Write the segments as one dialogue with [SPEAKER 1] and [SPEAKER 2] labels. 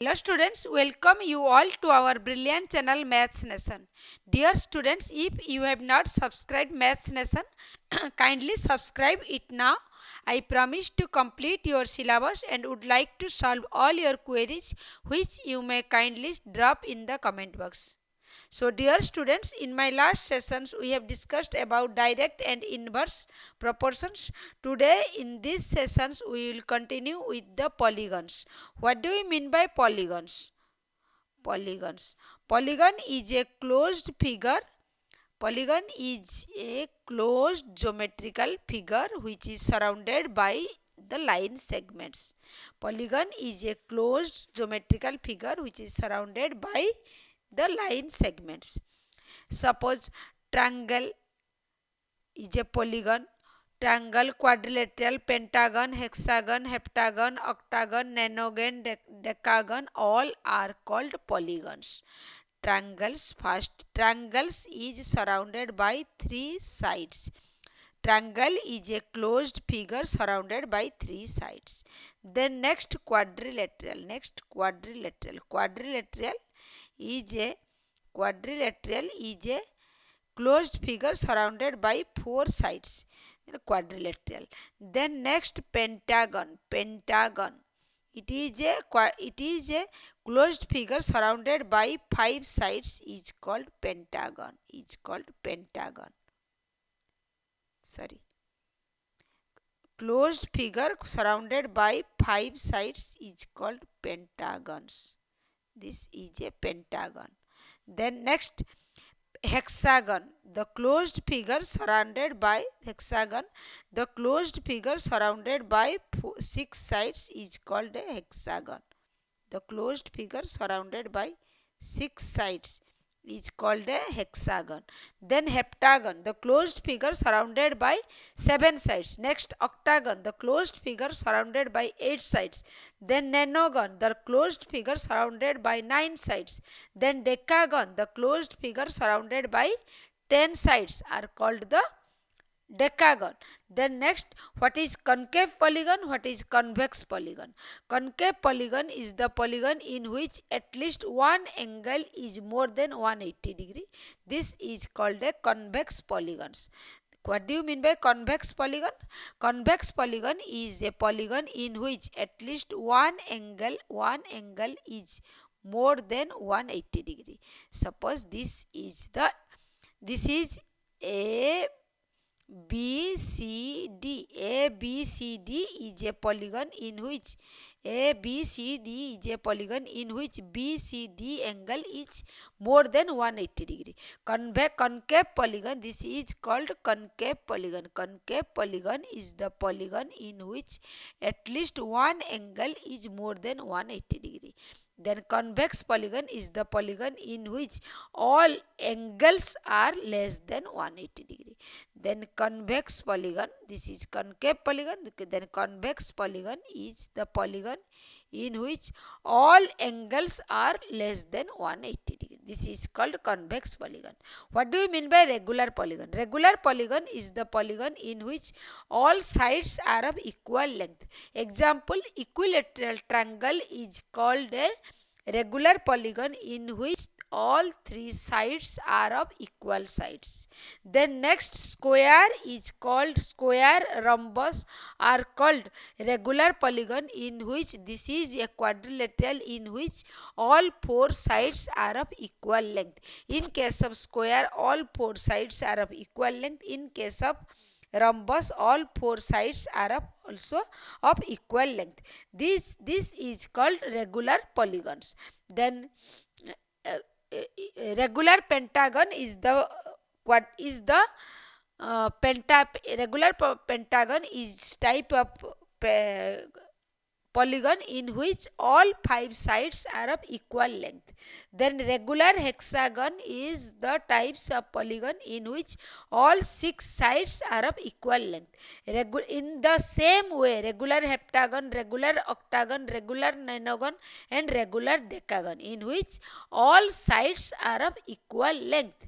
[SPEAKER 1] Hello students, welcome you all to our brilliant channel Maths Nation. Dear students, if you have not subscribed Maths Nation, kindly subscribe it now. I promise to complete your syllabus and would like to solve all your queries which you may kindly drop in the comment box. So dear students, in my last sessions we have discussed about direct and inverse proportions. Today in these sessions we will continue with the polygons. What do we mean by polygons? Polygons. Polygon is a closed figure. Polygon is a closed geometrical figure which is surrounded by the line segments. Polygon is a closed geometrical figure which is surrounded by the line segments. Suppose triangle is a polygon. Triangle, quadrilateral, pentagon, hexagon, heptagon, octagon, nonagon, decagon, all are called polygons. Triangles is surrounded by three sides. Triangle is a closed figure surrounded by three sides. Then next quadrilateral. Is a quadrilateral is a closed figure surrounded by four sides. Quadrilateral. Then next pentagon. It is a closed figure surrounded by five sides is called pentagon. Sorry. Closed figure surrounded by five sides is called pentagons. This is a pentagon. Then next hexagon. The closed figure surrounded by six sides is called a hexagon. The closed figure surrounded by six sides is called a hexagon. Then heptagon, the closed figure surrounded by seven sides. Next octagon, the closed figure surrounded by eight sides. Then nonagon, the closed figure surrounded by nine sides. Then decagon, the closed figure surrounded by 10 sides are called the decagon. Then next, what is concave polygon? What is convex polygon? Concave polygon is the polygon in which at least one angle is more than 180 degree. This is called a convex polygons. What do you mean by convex polygon? Convex polygon is a polygon in which at least one angle is more than 180 degree. Suppose this is a BCD. ABCD is a polygon in which BCD angle is more than 180 degree. Concave polygon, this is called concave polygon. Concave polygon is the polygon in which at least one angle is more than 180 degree. Then convex polygon is the polygon in which all angles are less than 180 degree. Then convex polygon, this is concave polygon. Then convex polygon is the polygon in which all angles are less than 180 degree. This is called convex polygon. What do you mean by regular polygon? Regular polygon is the polygon in which all sides are of equal length. Example, equilateral triangle is called a regular polygon in which all three sides are of equal sides. Then next, square is called square, rhombus are called regular polygon in which this is a quadrilateral in which all four sides are of equal length. In case of square, all four sides are of equal length. In case of rhombus, all four sides are also of equal length. This is called regular polygons. Then regular pentagon is the regular pentagon is type of polygon in which all five sides are of equal length. Then regular hexagon is the types of polygon in which all six sides are of equal length. In the same way, regular heptagon, regular octagon, regular nonagon and regular decagon in which all sides are of equal length.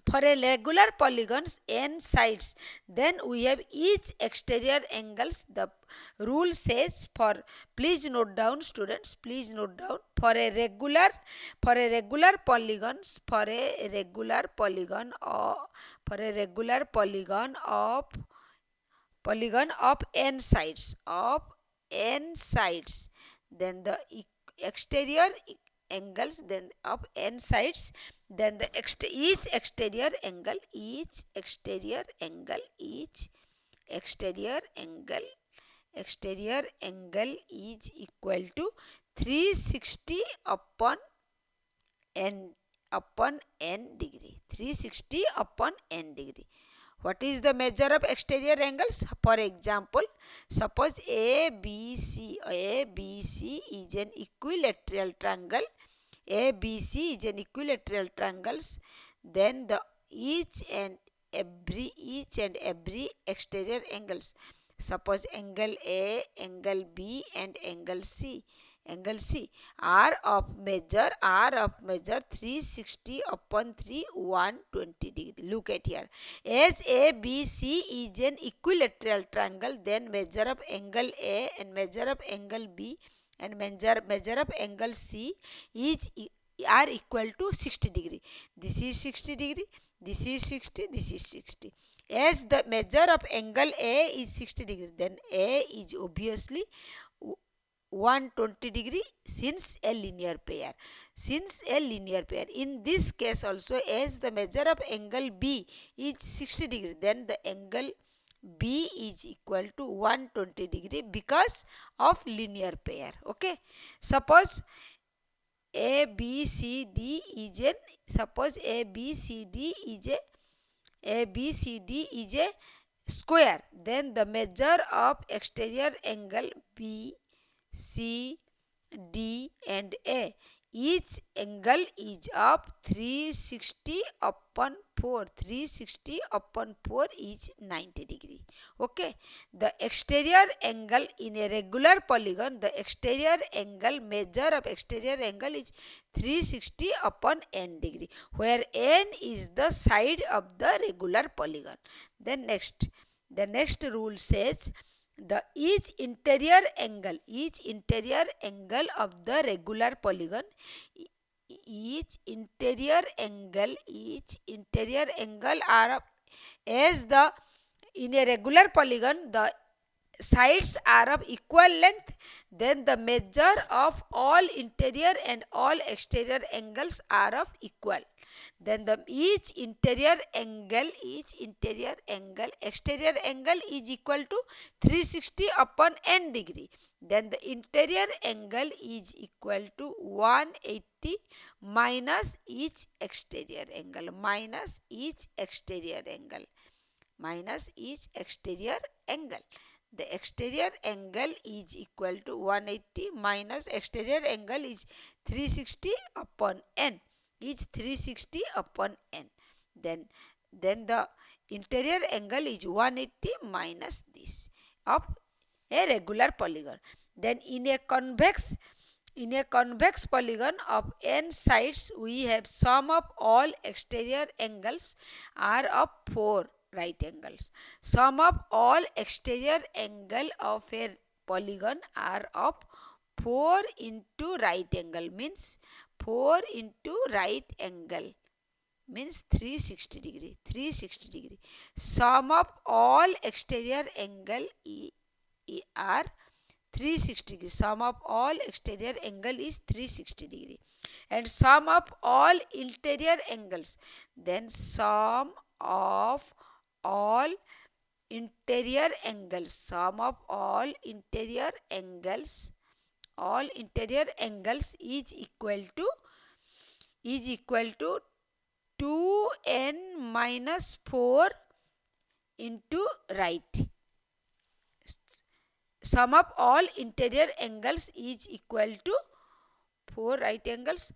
[SPEAKER 1] For a regular polygons n sides, then we have each exterior angles. The rule says for, please note down students, please note down, for a regular polygons, for a regular polygon of n sides, then the exterior angles then of n sides, then the each exterior angle is equal to 360 upon n degree. 360 upon n degree. What is the measure of exterior angles? For example, suppose ABC is an equilateral triangle. ABC is an equilateral triangles. Then the each and every exterior angles. Suppose angle A, angle B, and angle C are of measure 360 upon 3, 120 degree. Look at here. As ABC is an equilateral triangle, then measure of angle A and measure of angle B and measure of angle C are equal to 60 degree. This is 60 degree. This is 60. This is 60. As the measure of angle A is 60 degree, then A is obviously 120 degree since a linear pair. In this case also, as the measure of angle B is 60 degree, then the angle B is equal to 120 degree because of linear pair. Okay. Suppose ABCD is a square, then the measure of exterior angle B, C, D and A, each angle is of 360 upon 4. 360 upon 4 is 90 degree. Okay. The exterior angle in a regular polygon, the exterior angle, measure of exterior angle is 360 upon n degree, where n is the side of the regular polygon. Then the next rule says, the each interior angle of the regular polygon, each interior angle are of, as the in a regular polygon the sides are of equal length, then the measure of all interior and all exterior angles are of equal. Then the each interior angle exterior angle is equal to 360 upon n degree. Then the interior angle is equal to 180 minus each exterior angle. The exterior angle is equal to 180 minus exterior angle is 360 upon n. Is 360 upon n. Then the interior angle is 180 minus this of a regular polygon. Then in a convex polygon of n sides, we have sum of all exterior angles are of 4 right angles. Sum of all exterior angle of a polygon are of 4 into right angle, means 4 into right angle means 360 degree. Sum of all exterior angle are 360 degree. Sum of all exterior angle is 360 degree. And sum of all interior angles, then sum of all interior angles is equal to 2n minus 4 into right. Sum of all interior angles is equal to 4 right angles,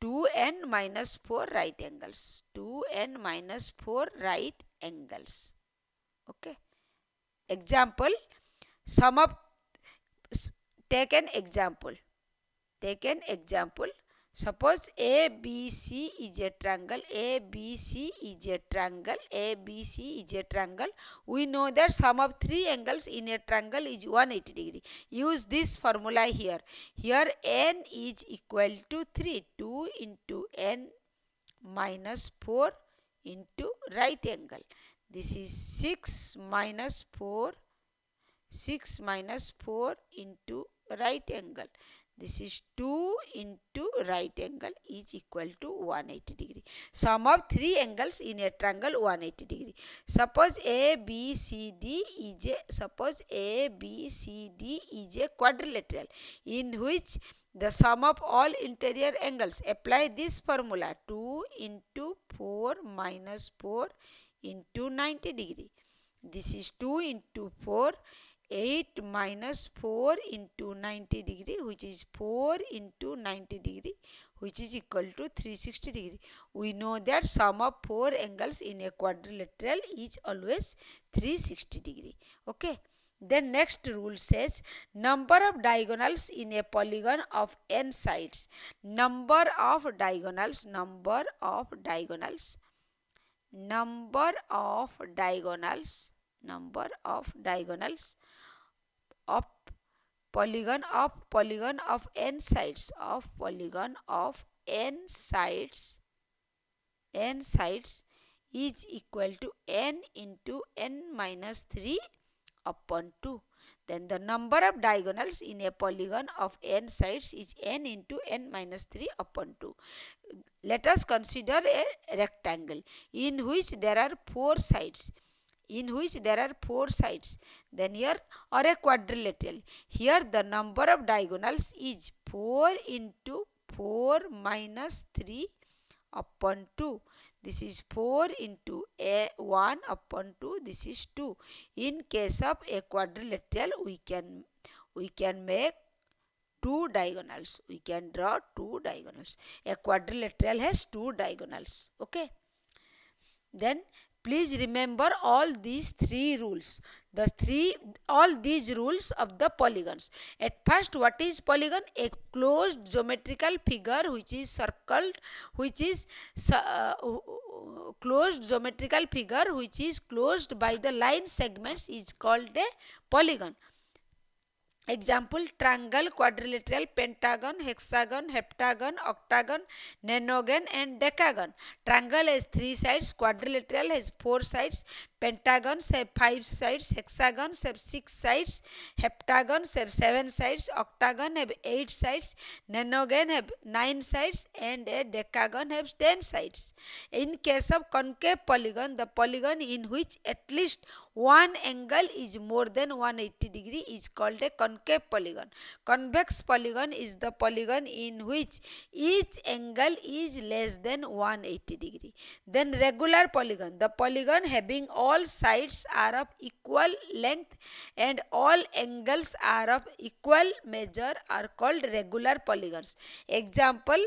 [SPEAKER 1] 2n minus 4 right angles. 2n minus 4 right angles. Okay. Example. Take an example. Suppose ABC is a triangle. ABC is a triangle. ABC is a triangle. We know that sum of three angles in a triangle is 180 degree. Use this formula here. Here n is equal to 3. 2 into n minus 4 into right angle. This is 6 minus 4. 6 minus 4 into right angle. This is 2 into right angle is equal to 180 degree. Sum of three angles in a triangle 180 degree. Suppose ABCD is a quadrilateral in which the sum of all interior angles. Apply this formula. 2 into 4 minus 4 into 90 degree. This is 2 into 4. 8 minus 4 into 90 degree, which is 4 into 90 degree, which is equal to 360 degree. We know that sum of four angles in a quadrilateral is always 360 degree. Okay. Then next rule says number of diagonals in a polygon of n sides. Number of diagonals of polygon of n sides is equal to n into n minus 3 upon 2. Then the number of diagonals in a polygon of n sides is n into n minus 3 upon 2. Let us consider a rectangle in which there are four sides. Then here, or a quadrilateral. Here the number of diagonals is 4 into 4 minus 3 upon 2. This is 4 into 1 upon 2. This is 2. In case of a quadrilateral, we can make two diagonals. We can draw two diagonals. A quadrilateral has two diagonals. Okay. Then please remember all these three rules. All these rules of the polygons. At first, what is polygon? A closed geometrical figure which is circled, closed geometrical figure which is closed by the line segments is called a polygon. Example: triangle, quadrilateral, pentagon, hexagon, heptagon, octagon, nonagon and decagon. Triangle has 3 sides, quadrilateral has 4 sides, pentagons have 5 sides, hexagons have 6 sides, heptagons have 7 sides, octagon have 8 sides, nonagon have 9 sides and a decagon has 10 sides. In case of concave polygon, the polygon in which at least one angle is more than 180 degree is called a concave polygon. Convex polygon is the polygon in which each angle is less than 180 degree. Then regular polygon, the polygon having all sides are of equal length and all angles are of equal measure are called regular polygons. Example,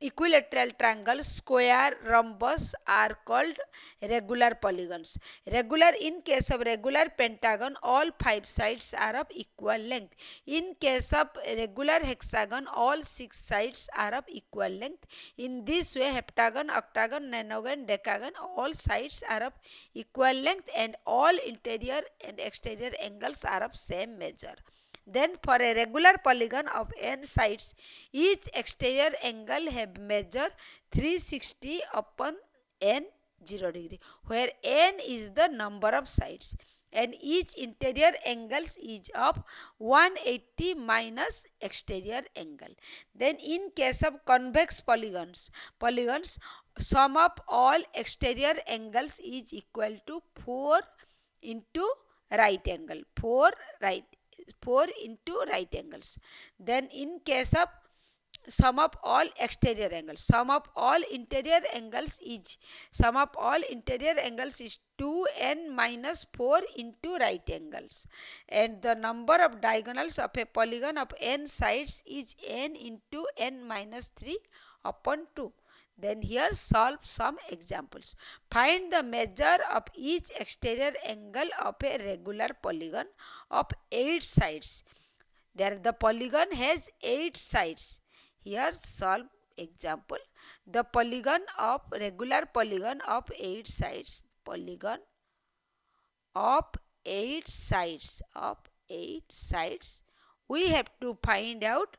[SPEAKER 1] equilateral triangle, square, rhombus are called regular polygons. Regular, in case of regular pentagon, all 5 sides are of equal length. In case of regular hexagon, all 6 sides are of equal length. In this way, heptagon, octagon, nonagon, decagon, all sides are of equal length and all interior and exterior angles are of same measure. Then for a regular polygon of n sides, each exterior angle have measure 360 upon n 0 degree, where n is the number of sides and each interior angles is of 180 minus exterior angle. Then in case of convex polygons, sum of all exterior angles is equal to 4 into right angle. 4 into right angles. Then in case of sum of all exterior angles, sum of all interior angles is 2n minus 4 into right angles, and the number of diagonals of a polygon of n sides is n into n minus 3 upon 2. Then here solve some examples. Find the measure of each exterior angle of a regular polygon of 8 sides. There the polygon has 8 sides. Here solve example. The polygon of regular polygon of 8 sides. Polygon of 8 sides. We have to find out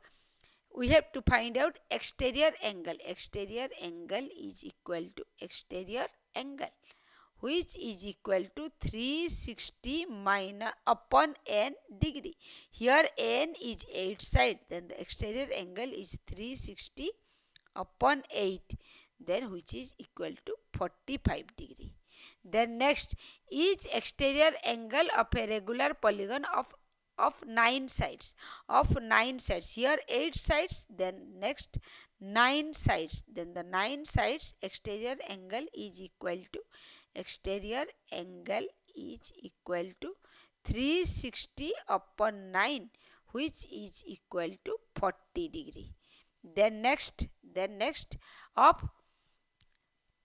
[SPEAKER 1] exterior angle. Exterior angle is equal to exterior angle, which is equal to 360 minus upon n degree. Here n is 8 side, then the exterior angle is 360 upon 8, then which is equal to 45 degree. Then next, each exterior angle of a regular polygon of 9 sides. Here 8 sides, then next 9 sides. Then the 9 sides exterior angle is equal to 360 upon 9, which is equal to 40 degree. Then next of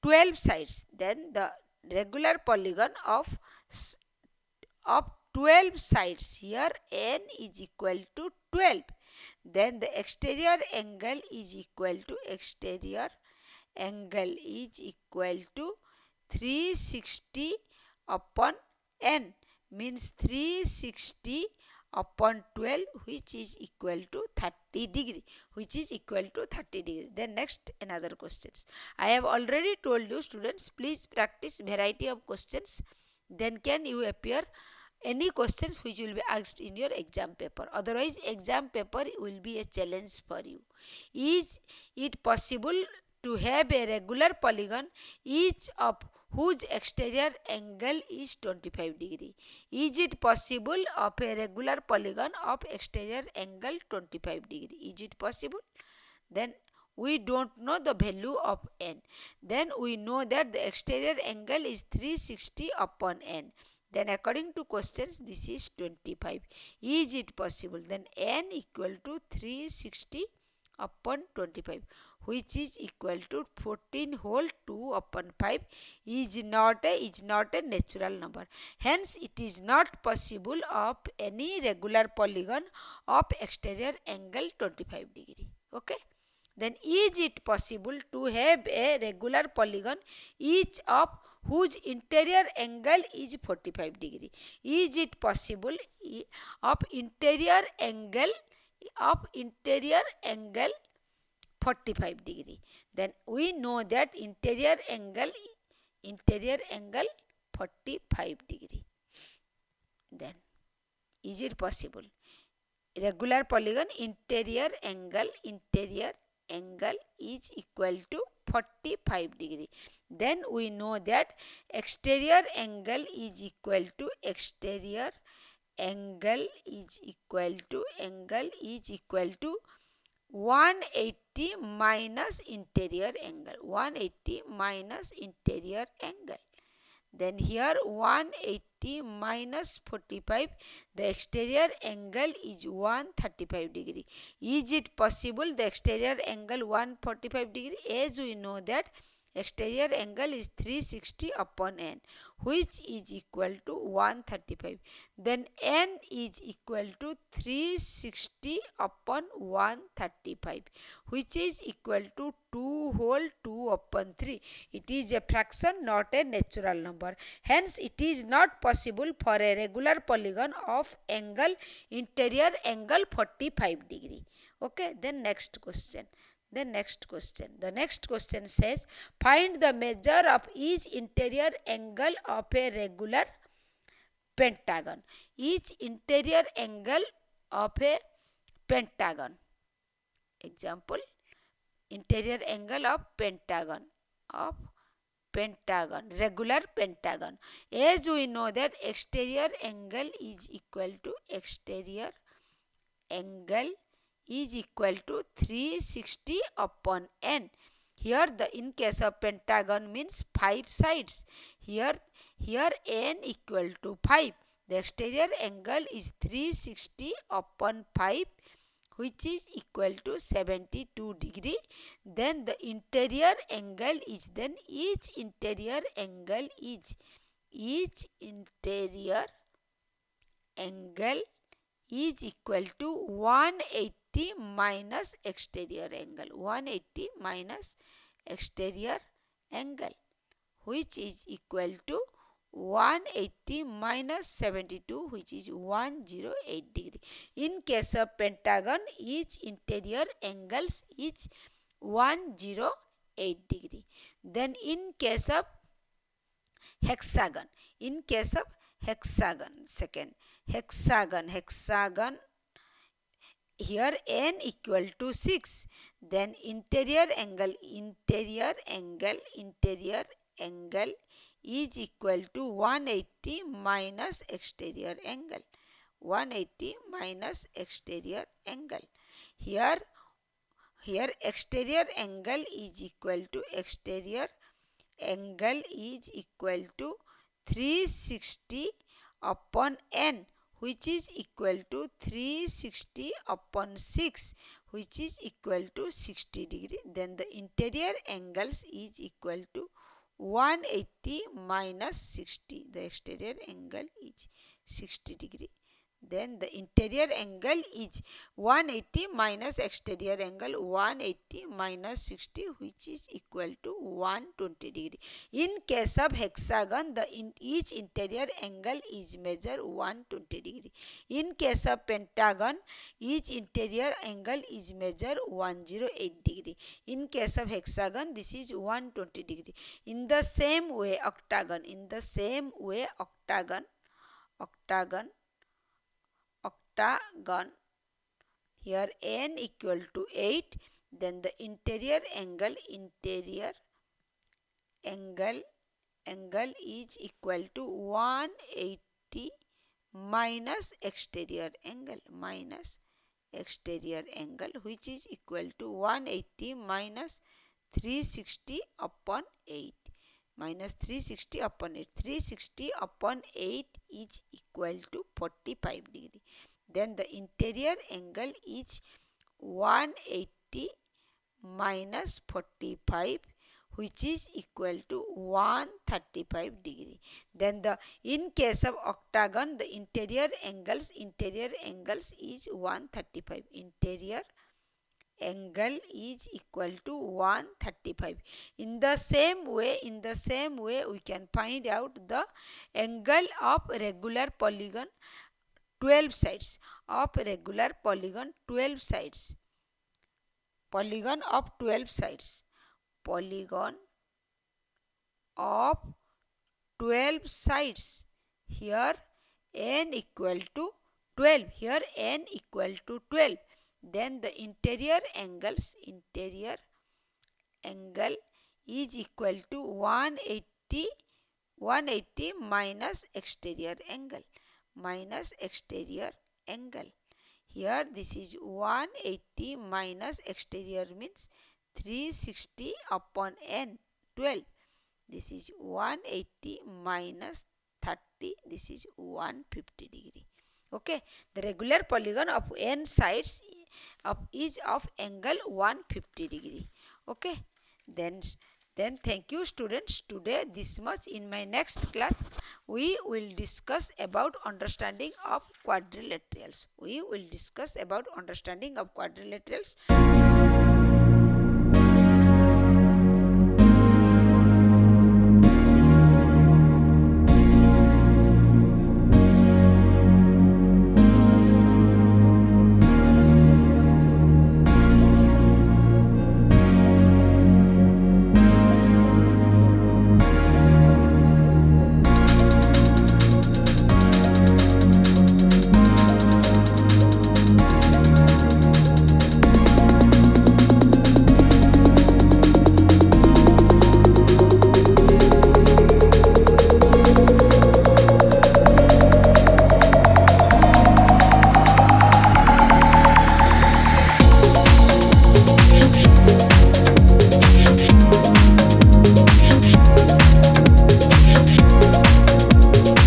[SPEAKER 1] 12 sides, then the regular polygon of 12 sides. Here n is equal to 12. Then the exterior angle is equal to 360 upon n, means 360 upon 12, which is equal to 30 degree. Then next another questions. I have already told you students, please practice variety of questions, then can you appear any questions which will be asked in your exam paper. Otherwise exam paper will be a challenge for you. Is it possible to have a regular polygon each of whose exterior angle is 25 degree? Is it possible of a regular polygon of exterior angle 25 degree? Is it possible? Then we don't know the value of n. Then we know that the exterior angle is 360 upon n. Then according to questions, this is 25. Is it possible? Then n equal to 360 upon 25, which is equal to 14 whole 2 upon 5 is not a natural number. Hence, it is not possible of any regular polygon of exterior angle 25 degree. Okay. Then is it possible to have a regular polygon each of whose interior angle is 45 degree? Is it possible of interior angle 45 degree? Then we know that interior angle 45 degree. Then is it possible? Regular polygon interior angle is equal to 45 degree. Then we know that exterior angle is equal to 180 minus interior angle. Then here 180 minus 45, the exterior angle is 135 degree. Is it possible the exterior angle 145 degree? As we know that exterior angle is 360 upon n, which is equal to 135. Then n is equal to 360 upon 135, which is equal to 2 whole 2 upon 3. It is a fraction, not a natural number. Hence, it is not possible for a regular polygon of angle interior angle 45 degree. Okay, then next question. The next question says, find the measure of each interior angle of a regular pentagon. Each interior angle of a pentagon. Example, interior angle of pentagon, regular pentagon. As we know that exterior angle is equal to 360 upon n. Here in case of pentagon means 5 sides. Here n equal to 5. The exterior angle is 360 upon 5, which is equal to 72 degree. Then the interior angle is, then each interior angle is equal to 180 minus exterior angle, 180 minus exterior angle, which is equal to 180 minus 72, which is 108 degree. In case of pentagon, each interior angles is 108 degree. Then in case of hexagon, second hexagon, here n equal to 6, then interior angle is equal to 180 minus exterior angle, 180 minus exterior angle. Here exterior angle is equal to 360 upon n, which is equal to 360 upon 6, which is equal to 60 degree. Then the interior angles is equal to 180 minus 60. The exterior angle is 60 degree. Then the interior angle is 180 minus exterior angle 180 minus 60, which is equal to 120 degree. In case of hexagon, each interior angle is measured 120 degree. In case of pentagon, each interior angle is measured 108 degree. In case of hexagon, this is 120 degree. In the same way, octagon, here n equal to 8, then the interior angle is equal to 180 minus exterior angle, which is equal to 180 minus 360 upon 8, 360 upon 8 is equal to 45 degree. Then the interior angle is 180 minus 45, which is equal to 135 degree. Then in case of octagon, the interior angles is 135. Interior angle is equal to 135. In the same way, we can find out the angle of regular polygon 12 sides, polygon of 12 sides, here n equal to 12, then the interior angle is equal to 180 minus exterior angle, here this is 180 minus exterior means 360 upon n, 12. This is 180 minus 30, this is 150 degree. Okay, the regular polygon of n sides is of angle 150 degree. Okay, then thank you students. Today this much. In my next class we will discuss about understanding of quadrilaterals.